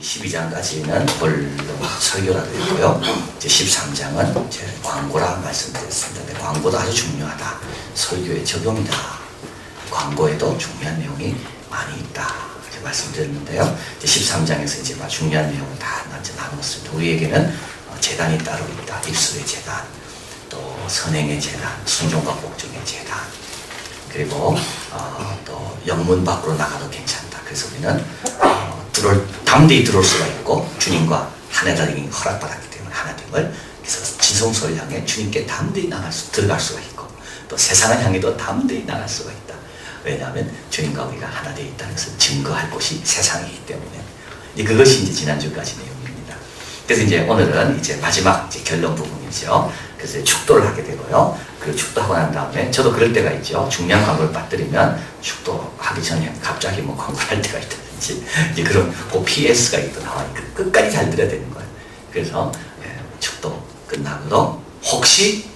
12장까지는 본론 설교라고 했고요. 이제 13장은 이제 광고라 말씀드렸습니다. 근데 광고도 아주 중요하다. 설교의 적용이다. 광고에도 중요한 내용이 많이 있다. 이렇게 말씀드렸는데요. 이제 13장에서 이제 중요한 내용을 다 나눴습니다. 우리에게는 재단이 따로 있다. 입술의 재단, 또 선행의 재단, 순종과 복종의 재단, 그리고 또 영문 밖으로 나가도 괜찮다. 그래서 우리는 담대히 들어올 수가 있고 주님과 하나됨이 허락받았기 때문에 하나됨을 그래서 지성소를 향해 주님께 담대히 들어갈 수가 있고 또 세상을 향해도 담대히 나갈 수가 있다. 왜냐하면 주님과 우리가 하나 되어 있다는 것을 증거할 곳이 세상이기 때문에 그것이 이제 지난주까지 내용입니다. 그래서 이제 오늘은 이제 마지막 이제 결론 부분이죠. 그래서 축도를 하게 되고요. 그리고 축도하고 난 다음에 저도 그럴 때가 있죠. 중요한 광고를 빠뜨리면 축도하기 전에 갑자기 뭐 광고를 할 때가 있다든지 이제 그런 그 PS가 또 나와요. 끝까지 잘 들어야 되는 거예요. 그래서 축도 끝나고도 혹시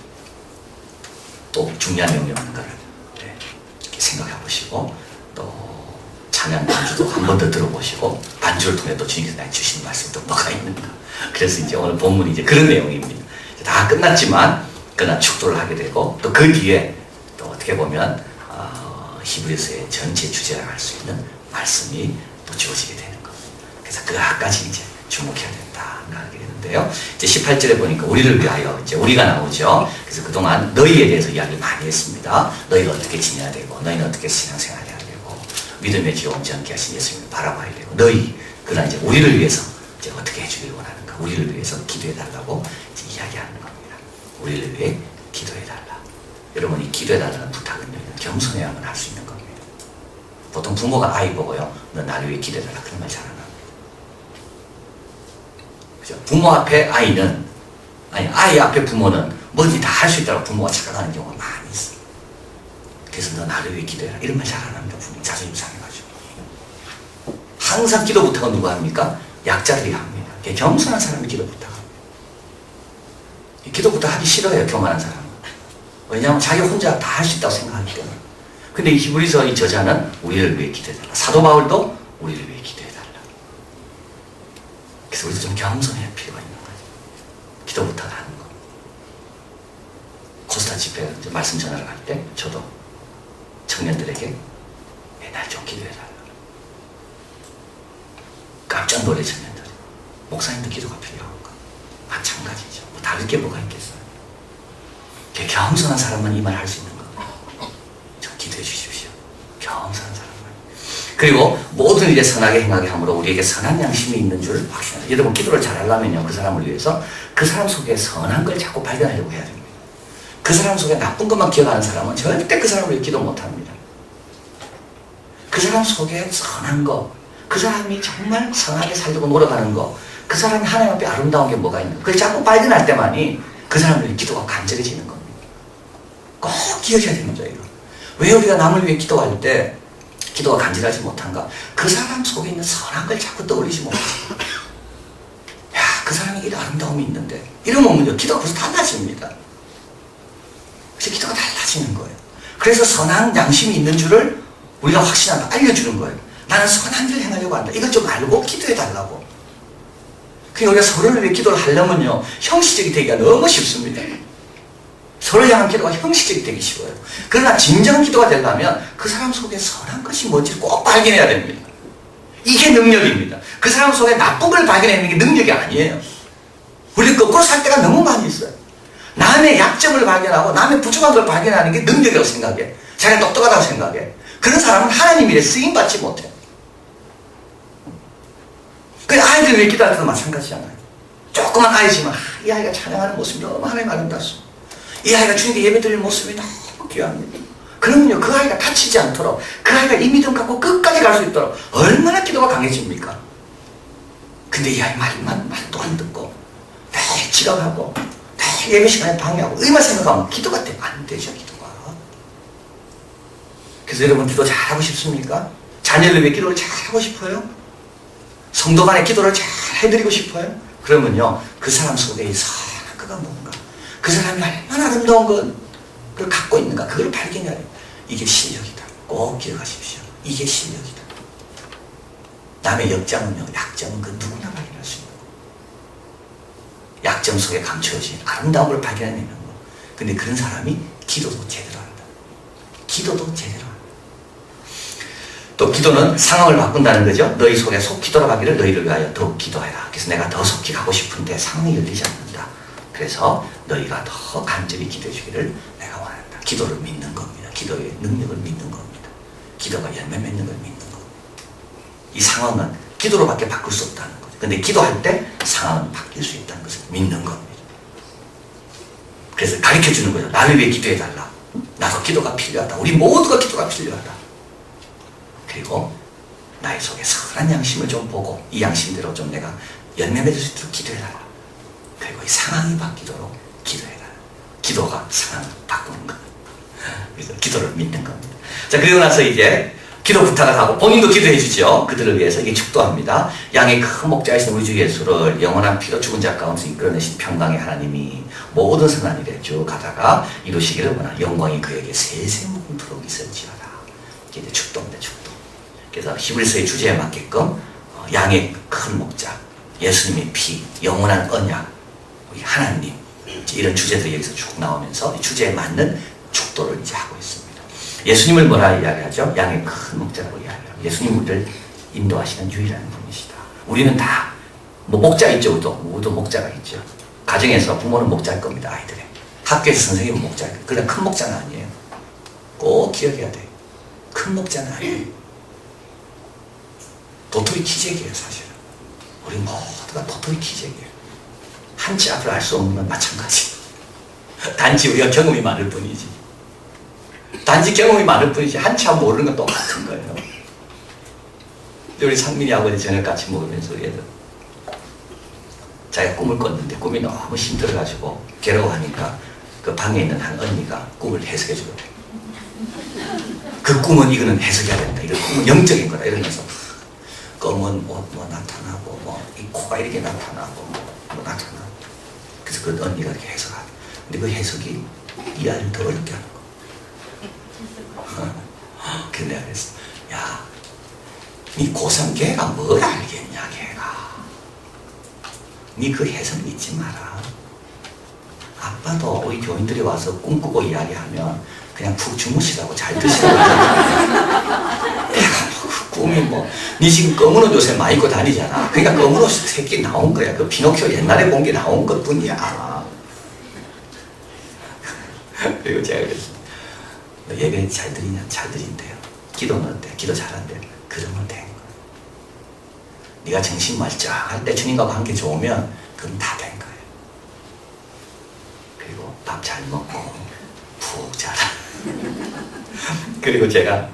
또 중요한 내용이 없는 거를 이렇게 생각해 보시고 또 찬양 반주도 한 번 더 들어보시고 반주를 통해 또 주님께서 나에게 주신 말씀이 또 뭐가 있는가. 그래서 이제 오늘 본문이 이제 그런 내용입니다. 다 끝났지만 그러나 축도를 하게 되고 또 그 뒤에 또 어떻게 보면 히브리서의 전체 주제라고 할 수 있는 말씀이 또 주어지게 되는 겁니다. 그래서 그것까지 이제 주목해야 된다 하게 되는데요. 이제 18절에 보니까 우리를 위하여 이제 우리가 나오죠. 그래서 그동안 너희에 대해서 이야기를 많이 했습니다. 너희가 어떻게 지내야 되고 너희는 어떻게 신앙생활 해야 되고 믿음의 지 온전케 하신 예수님을 바라봐야 되고 너희 그러나 이제 우리를 위해서 이제 어떻게 해주길 원하는가 우리를 위해서 기도해 달라고 이제 이야기하는 겁니다. 우리를 위해 기도해 달라. 여러분이 기도해 달라는 부탁은요 겸손해야만 할 수 있는 겁니다. 보통 부모가 아이 보고요 너 나를 위해 기도해 달라 그런 말 잘 안 합니다. 그죠? 부모 앞에 아이는 아이 앞에 부모는 뭐든지 다 할 수 있다고 부모가 착각하는 경우가 많이 있어요. 그래서 너 나를 위해 기도해라 이런 말 잘 안 합니다. 부모 자존심 상해가지고 항상 기도 부탁은 누가 합니까? 약자들이 합니다. 겸손한 사람이 기도 부탁합니다. 기도 부탁하기 싫어요. 교만한 사람은. 왜냐하면 자기 혼자 다 할 수 있다고 생각하기 때문에. 근데 이 히브리서 이 저자는 우리를 위해 기도해달라. 사도 바울도 우리를 위해 기도해달라. 그래서 우리도 좀 겸손해야 필요가 있는 거죠. 기도 부탁을 하는 거. 코스타 집회 말씀 전하러 갈 때 저도 청년들에게 날 좀 기도해달라. 깜짝 놀래 청년들. 목사님도 기도가 필요한가? 마찬가지죠. 뭐 다를 게 뭐가 있겠어요? 겸손한 사람만 이 말 할 수 있는 겁니다. 좀 기도해 주십시오. 겸손한 사람만. 그리고 모든 일에 선하게 행하게 함으로 우리에게 선한 양심이 있는 줄 확신합니다. 여러분 기도를 잘 하려면요 그 사람을 위해서 그 사람 속에 선한 걸 자꾸 발견하려고 해야 됩니다. 그 사람 속에 나쁜 것만 기억하는 사람은 절대 그 사람을 위해 기도 못합니다. 그 사람 속에 선한 거, 그 사람이 정말 선하게 살려고 노력하는 거, 그 사람이 하나님 앞에 아름다운 게 뭐가 있는가 그걸 자꾸 발견할 때만이 그 사람의 기도가 간절해지는 겁니다. 꼭 기억해야 됩니다. 이거. 왜 우리가 남을 위해 기도할 때 기도가 간절하지 못한가? 그 사람 속에 있는 선한 걸 자꾸 떠올리지 못해요. 야, 그 사람이 이런 아름다움이 있는데 이러면 기도가 벌써 달라집니다. 그래서 기도가 달라지는 거예요. 그래서 선한 양심이 있는 줄을 우리가 확신한다. 알려주는 거예요. 나는 선한 일을 행하려고 한다. 이걸 좀 알고 기도해 달라고. 그러니까 우리가 서로를 위해 기도를 하려면요 형식적이 되기가 너무 쉽습니다. 서로를 향한 기도가 형식적이 되기 쉬워요. 그러나 진정한 기도가 되려면 그 사람 속에 선한 것이 뭔지를 꼭 발견해야 됩니다. 이게 능력입니다. 그 사람 속에 나쁜 걸 발견하는 게 능력이 아니에요. 우리 거꾸로 살 때가 너무 많이 있어요. 남의 약점을 발견하고 남의 부족한 걸 발견하는 게 능력이라고 생각해. 자기가 똑똑하다고 생각해. 그런 사람은 하나님 일에 쓰임받지 못해. 그 아이들 위해 기도할 때도 마찬가지잖아요. 조그만 아이지만 이 아이가 찬양하는 모습이 너무 하나님 아름답소. 이 아이가 주님께 예배 드리는 모습이 너무 귀합니다. 그러면요 그 아이가 다치지 않도록 그 아이가 이 믿음 갖고 끝까지 갈 수 있도록 얼마나 기도가 강해집니까? 근데 이 아이 말도 안 듣고 늘 지각하고 늘 예배 시간에 방해하고 의만 생각하면 기도가 안 되죠. 기도가. 그래서 여러분 기도 잘하고 싶습니까? 자녀를 위해 기도를 잘하고 싶어요? 성도 간의 기도를 잘 해드리고 싶어요? 그러면요 그 사람 속에 이 선한 거가 뭔가 그 사람이 얼마나 아름다운 걸 갖고 있는가 그걸 발견해야 돼요. 이게 실력이다. 꼭 기억하십시오. 이게 실력이다. 남의 역장은요, 약점은 그 누구나 발견할 수 있는 거. 약점 속에 감춰진 아름다움을 발견해내는 거. 근데 그런 사람이 기도도 제대로 한다. 기도도 제대로 한다. 또 기도는 상황을 바꾼다는 거죠. 너희 속에 속히 돌아가기를 너희를 위하여 더욱 기도해라. 그래서 내가 더 속히 가고 싶은데 상황이 열리지 않는다. 그래서 너희가 더 간절히 기도해 주기를 내가 원한다. 기도를 믿는 겁니다. 기도의 능력을 믿는 겁니다. 기도가 열매 맺는 걸 믿는 겁니다. 이 상황은 기도로밖에 바꿀 수 없다는 거죠. 근데 기도할 때 상황은 바뀔 수 있다는 것을 믿는 겁니다. 그래서 가르쳐 주는 거죠. 나를 위해 기도해 달라. 나도 기도가 필요하다. 우리 모두가 기도가 필요하다. 그리고 나의 속에 선한 양심을 좀 보고 이 양심대로 좀 내가 열매 맺을 수 있도록 기도해달라. 그리고 이 상황이 바뀌도록 기도해달라. 기도가 상황을 바꾸는 것. 그래서 기도를 믿는 겁니다. 자, 그리고 나서 이제 기도 부탁을 하고 본인도 기도해 주죠. 그들을 위해서 이게 축도합니다. 양의 큰 목자이신 우리 주 예수를 영원한 피로 죽은 자 가운데서 이끌어내신 평강의 하나님이 모든 선한 일에 쭉 가다가 이루시기를 원하는 영광이 그에게 세세무궁토록 있을지어다. 이게 이제 축도입니다. 축도. 그래서 히브리서의 주제에 맞게끔 양의 큰 목자, 예수님의 피, 영원한 언약, 우리 하나님, 이런 주제들이 여기서 쭉 나오면서 이 주제에 맞는 축도를 이제 하고 있습니다. 예수님을 뭐라 이야기하죠? 양의 큰 목자라고 이야기해요. 예수님 우리를 인도하시는 유일한 분이시다. 우리는 다 뭐 목자 있죠. 우리도 목자가 있죠. 가정에서 부모는 목자일 겁니다. 아이들의. 학교에서 선생님은 목자일 겁니다. 그러나 큰 목자는 아니에요. 꼭 기억해야 돼요. 큰 목자는 아니에요. 도토리 키재기예요. 사실은. 우리 모두가 도토리 키재기예요. 한치 앞을 알 수 없는 건 마찬가지. 단지 우리가 경험이 많을 뿐이지. 단지 경험이 많을 뿐이지 한치 앞 모르는 건 똑같은 거예요. 우리 상민이 아버지 저녁 같이 먹으면서 얘들 자기가 꿈을 꿨는데 꿈이 너무 힘들어가지고 괴로워하니까 그 방에 있는 한 언니가 꿈을 해석해 주거든. 그 꿈은 이거는 해석해야 된다. 이런 꿈은 영적인 거다. 이러면서 검은 옷 뭐 나타나고 뭐 이 코가 이렇게 나타나고 뭐 나타나고 그래서 그 언니가 이렇게 해석하고 근데 그 해석이 이 아이를 더 어렵게 하는 거. 근데 내가 그랬어. 야, 니 고3 걔가 뭘 알겠냐 걔가. 니 그 해석 믿지 마라. 아빠도 우리 교인들이 와서 꿈꾸고 이야기하면 그냥 푹 주무시라고 잘 드시라고 내가 그 꿈이 뭐 니 지금 검은 옷 요새 많이 입고 다니잖아. 그러니까 검은 옷 새끼 나온 거야. 그 피노키오 옛날에 본 게 나온 것 뿐이야. 그리고 제가 그랬어. 너 예배 잘 드리냐? 잘 드린대요. 기도는 어때? 기도 잘한대. 그러면 된 거야. 네가 정신 말짱할 때 주님과 관계 좋으면 그럼 다 된 거예요. 그리고 밥 잘 먹고 푹 자라. 그리고 제가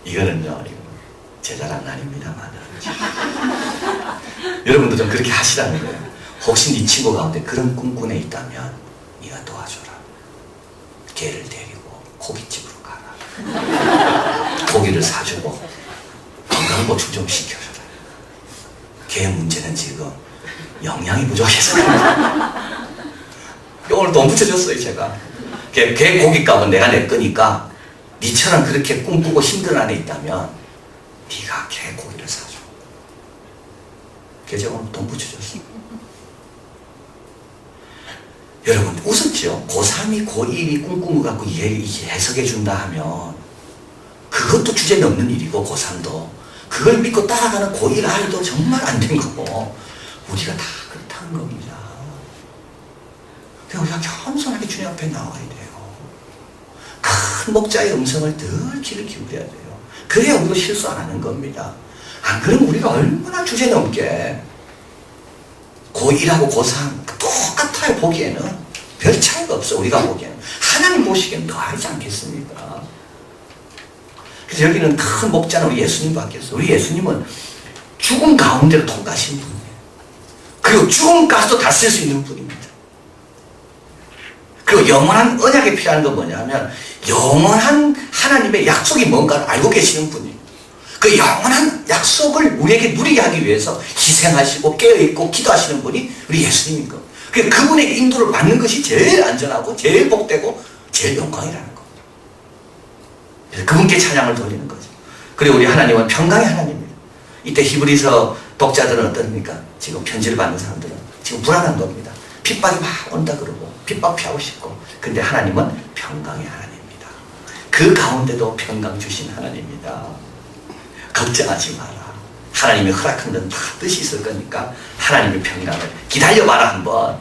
이거는요 제 자랑은 아닙니다만 여러분도 좀 그렇게 하시라는 거예요. 혹시 네 친구 가운데 그런 꿈꾼 애 있다면 네가 도와줘라. 걔를 데리고 고깃집으로 가라. 고기를 사주고 건강보충 좀 시켜줘라. 걔 문제는 지금 영양이 부족해서 오늘 돈 붙여줬어요. 제가 걔 고깃값은 내가 낼 거니까 니처럼 그렇게 꿈꾸고 힘든 애 있다면 네가 걔 고기를 사줘. 걔 제가 오늘 돈 붙여줬어. 여러분 웃었죠? 고3이 고1이 꿈꾸고 갖고 해석해 준다 하면 그것도 주제 넘는 일이고 고3도 그걸 믿고 따라가는 고1 아이도 정말 안 된 거고 우리가 다 그렇다는 겁니다. 그래서 우리가 겸손하게 주님 앞에 나와야 돼요. 큰 목자의 음성을 늘 귀를 기울여야 돼요. 그래야 우리도 실수 안 하는 겁니다. 안 그러면 우리가 얼마나 주제 넘게 고1하고 고3 똑같아요. 보기에는 별 차이가 없어. 우리가 보기에는 하나님 보시기에는 더하지 않겠습니까? 그래서 여기는 큰 목자는 우리 예수님밖에 없어요. 우리 예수님은 죽음 가운데로 통과하신 분이에요. 그리고 죽음까지도 다 쓸 수 있는 분입니다. 그리고 영원한 언약에 필요한 건 뭐냐면 영원한 하나님의 약속이 뭔가를 알고 계시는 분이에요. 그 영원한 약속을 우리에게 누리게 하기 위해서 희생하시고 깨어있고 기도하시는 분이 우리 예수님인 겁니다. 그분의 인도를 받는 것이 제일 안전하고 제일 복되고 제일 영광이라는 겁니다. 그래서 그분께 찬양을 돌리는 거죠. 그리고 우리 하나님은 평강의 하나님입니다. 이때 히브리서 독자들은 어떻습니까? 지금 편지를 받는 사람들은 지금 불안한 겁니다. 핍박이 막 온다 그러고 핍박 피하고 싶고, 근데 하나님은 평강의 하나님입니다. 그 가운데도 평강 주신 하나님입니다. 걱정하지 마라. 하나님이 허락한 건 다 뜻이 있을 거니까 하나님의 평강을 기다려봐라 한번.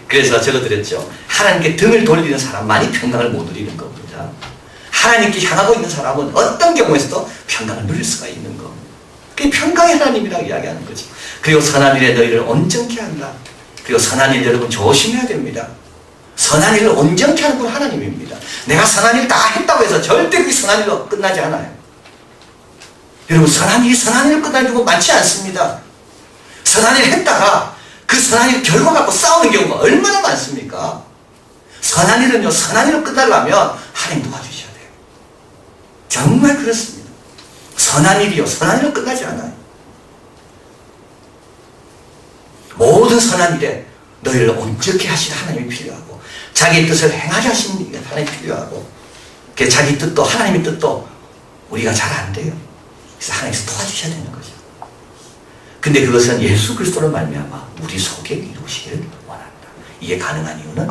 그래서 적어드렸죠. 하나님께 등을 돌리는 사람만이 평강을 못 누리는 겁니다. 하나님께 향하고 있는 사람은 어떤 경우에서도 평강을 누릴 수가 있는 겁니다. 그게 평강의 하나님이라고 이야기하는 거죠. 그리고 선한 일에 너희를 온전케 한다. 그리고 선한 일 여러분 조심해야 됩니다. 선한 일을 온전케 하는 건 하나님입니다. 내가 선한 일 다 했다고 해서 절대 그 선한 일로 끝나지 않아요. 여러분, 선한 일로 끝나는 경우 많지 않습니다. 선한 일 했다가 그 선한 일 결과 갖고 싸우는 경우가 얼마나 많습니까? 선한 일은요, 선한 일로 끝나려면 하나님 도와주셔야 돼요. 정말 그렇습니다. 선한 일이요, 선한 일로 끝나지 않아요. 모든 선한 일에 너희를 온전케 하시는 하나님이 필요하고, 자기 뜻을 행하게 하시는 하나님이 필요하고, 자기 뜻도 하나님의 뜻도 우리가 잘 안 돼요. 그래서 하나님께서 도와주셔야 되는 거죠. 근데 그것은 예수 그리스도로 말미암아 우리 속에 이루시기를 원한다. 이게 가능한 이유는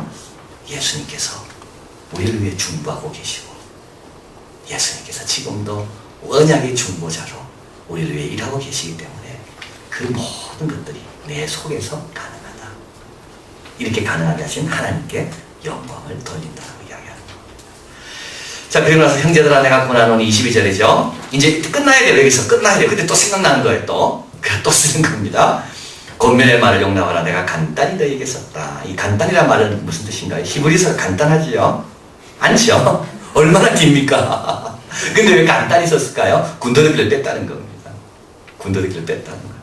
예수님께서 우리를 위해 중보하고 계시고, 예수님께서 지금도 언약의 중보자로 우리를 위해 일하고 계시기 때문에 그 모든 것들이 내 속에서 가능하다. 이렇게 가능하게 하신 하나님께 영광을 돌린다라고 이야기하는 겁니다. 자, 그리고 나서 형제들아 내가 갖고 나눈 22절이죠. 이제 끝나야 돼요. 여기서 끝나야 돼요. 근데 또 생각나는 거예요. 또 쓰는 겁니다. 권면의 말을 용납하라. 내가 간단히 너희에게 썼다. 이 간단이란 말은 무슨 뜻인가요? 히브리서가 간단하지요? 않죠? 얼마나 깁니까? 근데 왜 간단히 썼을까요? 군더더기를 뺐다는 겁니다. 군더더기를 뺐다는 거예요.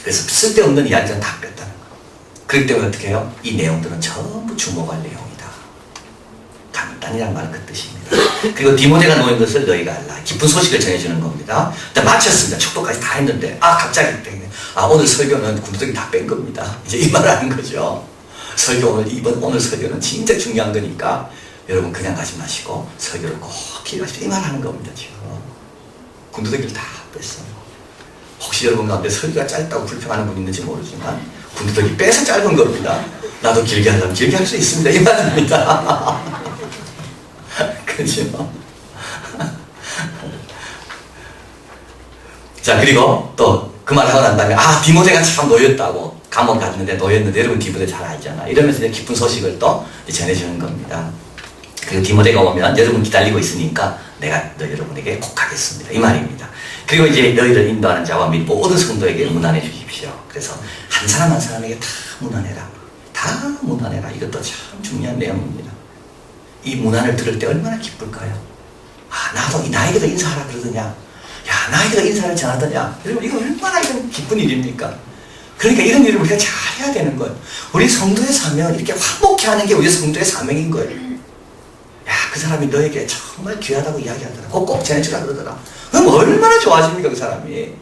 그래서 쓸데없는 이야기는 다 뺐다는 거예요. 그렇기 때문에 어떻게 해요? 이 내용들은 전부 주목할 내용이다. 간단이란 말은 그 뜻입니다. 그리고 디모데가 놓인 것을 너희가 알라. 기쁜 소식을 전해주는 겁니다. 마쳤습니다. 축도까지 다 했는데 갑자기 오늘 설교는 군더더기 다 뺀 겁니다. 이제 이 말을 하는 거죠. 오늘 설교는 진짜 중요한 거니까 여러분 그냥 가지 마시고 설교를 꼭 기억하십시오. 이 말 하는 겁니다. 지금 군더더기를 다 뺐어요. 혹시 여러분 가운데 설교가 짧다고 불평하는 분 있는지 모르지만 군더더기 빼서 짧은 겁니다. 나도 길게 하려면 길게 할 수 있습니다. 이 말입니다. 그죠? 자, 그리고 또 그 말 하고 난 다음에 디모데가 참 놓였다고 감옥 갔는데 놓였는데 여러분 디모데 잘 알잖아. 이러면서 이제 기쁜 소식을 또 전해주는 겁니다. 그리고 디모데가 오면 여러분 기다리고 있으니까 내가 여러분에게 꼭 하겠습니다. 이 말입니다. 그리고 이제 너희를 인도하는 자와 및 모든 성도에게 문안해 주십시오. 그래서 한 사람 한 사람에게 다 문안해라. 다 문안해라. 이것도 참 중요한 내용입니다. 이 문안을 들을 때 얼마나 기쁠까요? 나도 나에게도 인사하라 그러더냐? 나에게도 인사를 전하더냐? 여러분 이거 얼마나 이건 기쁜 일입니까? 그러니까 이런 일을 우리가 잘 해야 되는 거예요. 우리 성도의 사명은 이렇게 화목해 하는 게 우리 성도의 사명인 거예요. 그 사람이 너에게 정말 귀하다고 이야기하더라. 꼭 전해주라 그러더라. 그럼 얼마나 좋아집니까 그 사람이?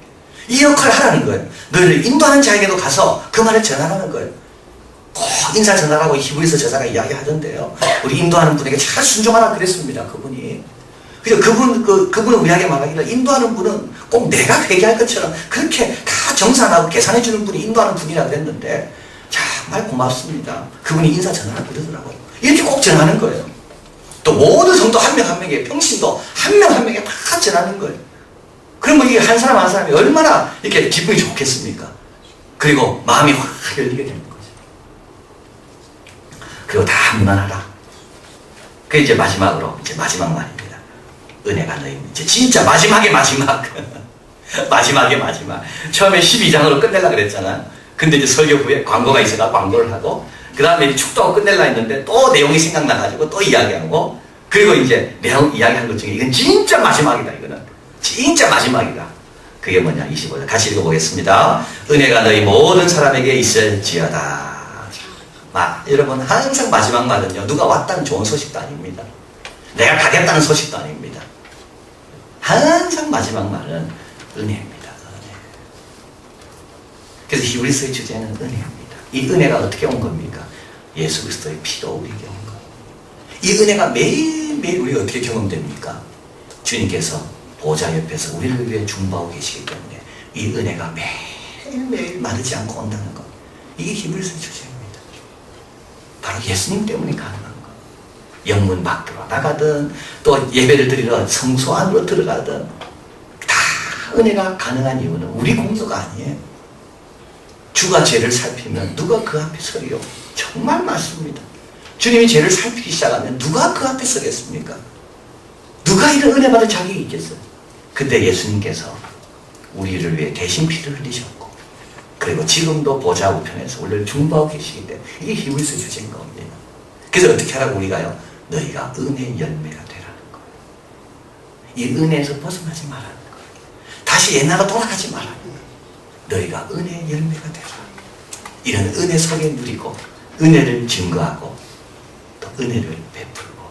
이 역할을 하라는 거예요. 너희를 인도하는 자에게도 가서 그 말을 전하라는 거예요. 꼭 인사 전하라고 히브리서 저자가 이야기하던데요. 우리 인도하는 분에게 잘 순종하라 그랬습니다. 그분이. 그래서 그분은 우리에게 말하기를 인도하는 분은 꼭 내가 회개할 것처럼 그렇게 다 정산하고 계산해주는 분이 인도하는 분이라 그랬는데 정말 고맙습니다. 그분이 인사 전하라 그러더라고요. 이렇게 꼭 전하는 거예요. 또 모든 성도 한 명 한 명에게 평신도 한 명 한 명에게 다 전하는 거예요. 그러면 이게 한 사람 한 사람이 얼마나 이렇게 기분이 좋겠습니까? 그리고 마음이 확 열리게 되는 거죠. 그리고 다 무난하라. 그게 이제 마지막으로 마지막 말입니다. 은혜가 너희는 이제 진짜 마지막에 마지막. 마지막에 마지막. 처음에 12장으로 끝내려고 그랬잖아요. 근데 이제 설교 후에 광고가 있어가 광고를 하고 그 다음에 축도하고 끝내려 했는데 또 내용이 생각나가지고 또 이야기하고 그리고 이제 내용 이야기하는 것 중에 이건 진짜 마지막이다. 이거는 진짜 마지막이다. 그게 뭐냐? 25절 같이 읽어보겠습니다. 은혜가 너희 모든 사람에게 있을지어다. 여러분 항상 마지막 말은요 누가 왔다는 좋은 소식도 아닙니다. 내가 가겠다는 소식도 아닙니다. 항상 마지막 말은 은혜입니다. 은혜. 그래서 히브리서의 주제는 은혜입니다. 이 은혜가 어떻게 온 겁니까? 예수 그리스도의 피로 우리에게 온 거예요. 이 은혜가 매일매일 우리가 어떻게 경험됩니까? 주님께서 보좌 옆에서 우리를 위해 중보하고 계시기 때문에 이 은혜가 매일매일 마르지 않고 온다는 것. 이게 히브리서 주제입니다. 바로 예수님 때문에 가능한 것. 영문 밖으로 나가든 또 예배를 드리러 성소 안으로 들어가든 다 은혜가 가능한 이유는 우리 공로가 아니에요. 주가 죄를 살피면 누가 그 앞에 서리요? 정말 맞습니다. 주님이 죄를 살피기 시작하면 누가 그 앞에 서겠습니까? 누가 이런 은혜 받을 자격이 있겠어요? 근데 예수님께서 우리를 위해 대신 피를 흘리셨고 그리고 지금도 보좌 우편에서 우리를 중보하고 계시기 때문에 이게 히브리서 주제인 겁니다. 그래서 어떻게 하라고 우리가요? 너희가 은혜의 열매가 되라는 거예요. 이 은혜에서 벗어나지 말라는 거예요. 다시 옛날로 돌아가지 말라는 거예요. 너희가 은혜의 열매가 되라. 이런 은혜 속에 누리고 은혜를 증거하고 또 은혜를 베풀고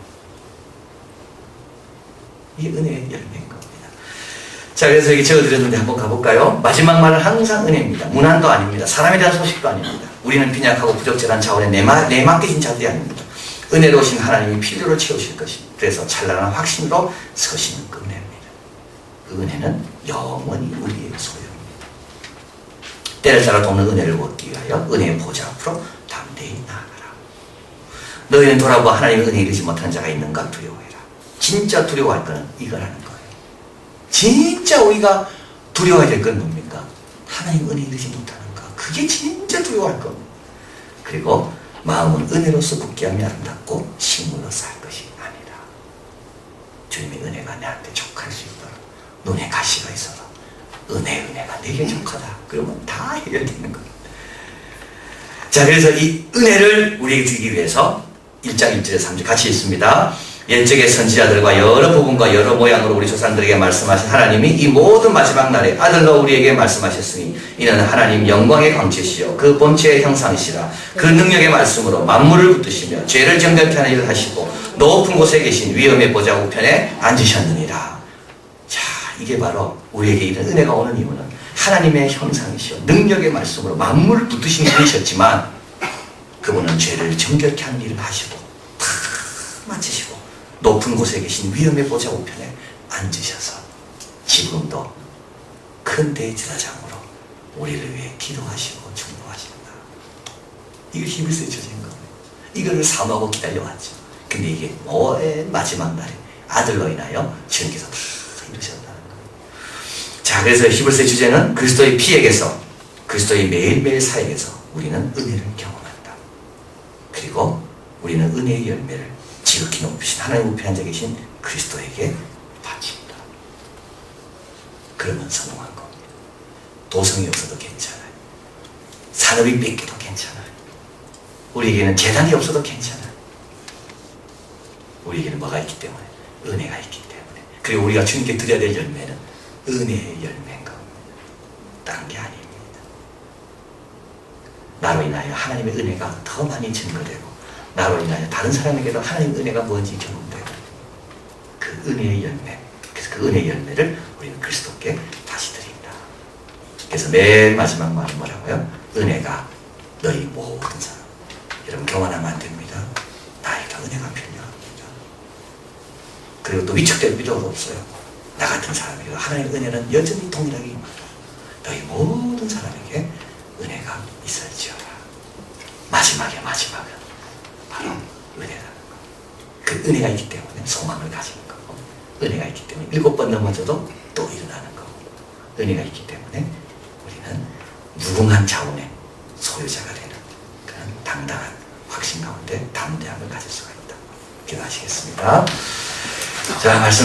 이 은혜의 열매인 겁니다. 자, 그래서 여기 적어드렸는데 한번 가볼까요? 마지막 말은 항상 은혜입니다. 문안도 아닙니다. 사람에 대한 소식도 아닙니다. 우리는 빈약하고 부적절한 자원에 내맡겨진 자들이 아닙니다. 은혜로우신 하나님이 필요로 채우실 것입니다. 그래서 찬란한 확신으로 서시는 그 은혜입니다. 그 은혜는 영원히 우리의 소유입니다. 때를 따라 돕는 은혜를 얻기 위하여 은혜의 보좌 앞으로 담대히 나아가라. 너희는 돌아보아 하나님의 은혜에 이르지 못하는 자가 있는가 두려워해라. 진짜 두려워할 것은 이거라는 거예요. 진짜 우리가 두려워해야 될 건 뭡니까? 하나님 은혜에 이르지 못하는 거. 그게 진짜 두려워할 겁니다. 그리고 마음은 은혜로서 굳게하며 아름답고 식물로 살 것이 아니라 주님의 은혜가 내한테 족할 수 있도록 눈에 가시가 있어서 은혜가 내게 족하다. 그러면 다 해결되는 겁니다. 자, 그래서 이 은혜를 우리에게 주기 위해서 1장 1절에 3절 같이 있습니다. 옛적의 선지자들과 여러 부분과 여러 모양으로 우리 조상들에게 말씀하신 하나님이 이 모든 마지막 날에 아들로 우리에게 말씀하셨으니 이는 하나님 영광의 광채시요 그 본체의 형상이시라. 그 능력의 말씀으로 만물을 붙드시며 죄를 정결케 하는 일을 하시고 높은 곳에 계신 위엄의 보좌 우편에 앉으셨느니라. 자, 이게 바로 우리에게 이런 은혜가 오는 이유는 하나님의 형상이시요 능력의 말씀으로 만물을 붙드신 분이셨지만 그분은 죄를 정결케 하는 일을 하시고 다 마치시고 높은 곳에 계신 위엄의 보좌 우편에 앉으셔서 지금도 큰 대제사장으로 우리를 위해 기도하시고 중보하신다. 이거 히브리서의 주제인 겁니다. 이거를 사모하고 기다려왔죠. 근데 이게 마지막 날에 아들로 인하여 주님께서 다 이루셨다는 거예요. 자, 그래서 히브리서의 주제는 그리스도의 피에게서 그리스도의 매일매일 사역에서 우리는 은혜를 경험한다. 그리고 우리는 은혜의 열매를 지극히 높으신 하나님 우편에 앉아 계신 그리스도에게 바칩니다. 그러면 성공한 겁니다. 도성이 없어도 괜찮아요. 산업이 뺏겨도 괜찮아요. 우리에게는 재단이 없어도 괜찮아요. 우리에게는 뭐가 있기 때문에? 은혜가 있기 때문에. 그리고 우리가 주님께 드려야 될 열매는 은혜의 열매인 겁니다. 딴 게 아닙니다. 나로 인하여 하나님의 은혜가 더 많이 증거되고 나로 인하여 다른 사람에게도 하나님의 은혜가 뭔지 경험되고 그 은혜의 열매, 그래서 그 은혜의 열매를 우리는 그리스도께 다시 드린다. 그래서 맨 마지막 말은 뭐라고요? 은혜가 너희 모든 사람, 여러분 교만하면 안 됩니다. 나에게 은혜가 필요합니다. 그리고 또 위축될 필요도 없어요. 나 같은 사람에게 하나님의 은혜는 여전히 동일하게 임한다. 너희 모든 사람에게 은혜가 있을지어다. 마지막은 바로 은혜라는 거. 그 은혜가 있기 때문에 소망을 가지는 거고, 은혜가 있기 때문에 7번 넘어져도 또 일어나는 거고, 은혜가 있기 때문에 우리는 무궁한 자원의 소유자가 되는 그런 당당한 확신 가운데 담대함을 가질 수가 있다. 기도하시겠습니다. 자, 말씀